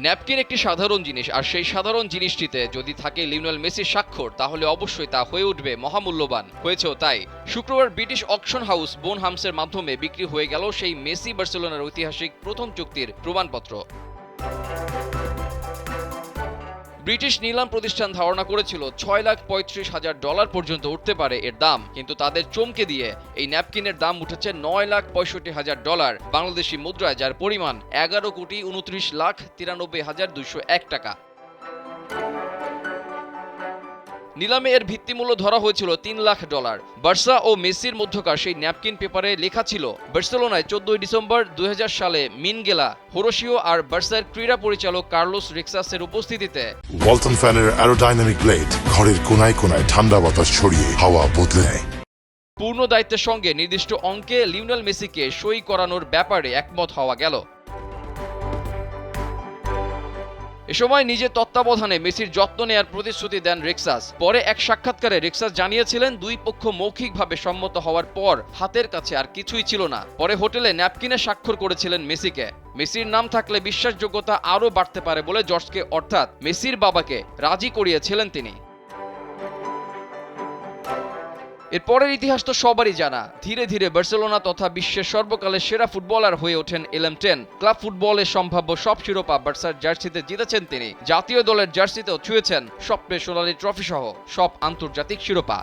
Napkin একটি সাধারণ জিনিস, আর সেই সাধারণ জিনিসটিতে যদি থাকে লিওনেল মেসির স্বাক্ষর, তাহলে অবশ্যই তা হয়ে উঠবে মহামূল্যবান। হয়েছেও তাই। শুক্রবার ব্রিটিশ অকশন হাউস বোনহামসের মাধ্যমে বিক্রি হয়ে গেল সেই মেসি বার্সেলোনার ঐতিহাসিক প্রথম চুক্তির প্রমাণপত্র। ব্রিটিশ নিলাম প্রতিষ্ঠান ধারণা করেছিল $6,35,000 পর্যন্ত উঠতে পারে এর দাম, কিন্তু তাদের চমকে দিয়ে এই ন্যাপকিনের দাম উঠেছে $9,65,000 বাংলাদেশি মুদ্রায়, যার পরিমাণ 11,29,93,201 টাকা। নিলামে এর ভিত্তিমূল্য ধরা হয়েছিল $3 লাখ। বার্সা ও মেসির মধ্যকার সেই ন্যাপকিন পেপারে লেখা ছিল, বার্সেলোনায় 14 ডিসেম্বর 2000 সালে মিনগেলা হোরোশিও আর বার্সার ক্রীড়া পরিচালক কার্লোস রিক্সাসের উপস্থিতিতে ওয়ালটন ফ্যানের অ্যারোডাইনামিক ব্লেড ঘরের কোনায় কোনায় ঠান্ডা বাতাস ছড়িয়ে হাওয়া বদলে নেয়। পূর্ণ দায়িত্বের সঙ্গে নির্দিষ্ট অঙ্কে লিওনেল মেসিকে সই করানোর ব্যাপারে একমত হওয়া গেল। এ সময় নিজের তত্ত্বাবধানে মেসির যত্ন নেয়ার প্রতিশ্রুতি দেন রিক্সাস। পরে এক সাক্ষাৎকারে রিক্সাস জানিয়েছিলেন, দুই পক্ষ মৌখিকভাবে সম্মত হওয়ার পর হাতের কাছে আর কিছুই ছিল না। পরে হোটেলে ন্যাপকিনে স্বাক্ষর করেছিলেন মেসিকে। মেসির নাম থাকলে বিশ্বাসযোগ্যতা আরও বাড়তে পারে বলে জর্জকে, অর্থাৎ মেসির বাবাকে, রাজি করিয়েছিলেন তিনি। এরপরের ইতিহাস তো সবারই জানা। ধীরে ধীরে বার্সেলোনা তথা বিশ্বের সর্বকালের সেরা ফুটবলার হয়ে ওঠেন এলএম10। ক্লাব ফুটবলের সম্ভাব্য সব শিরোপা বার্সার জার্সিতে জিতেছেন তিনি। জাতীয় দলের জার্সিতেও ছুঁয়েছেন স্বপ্নের সোনালী ট্রফি সহ সব আন্তর্জাতিক শিরোপা।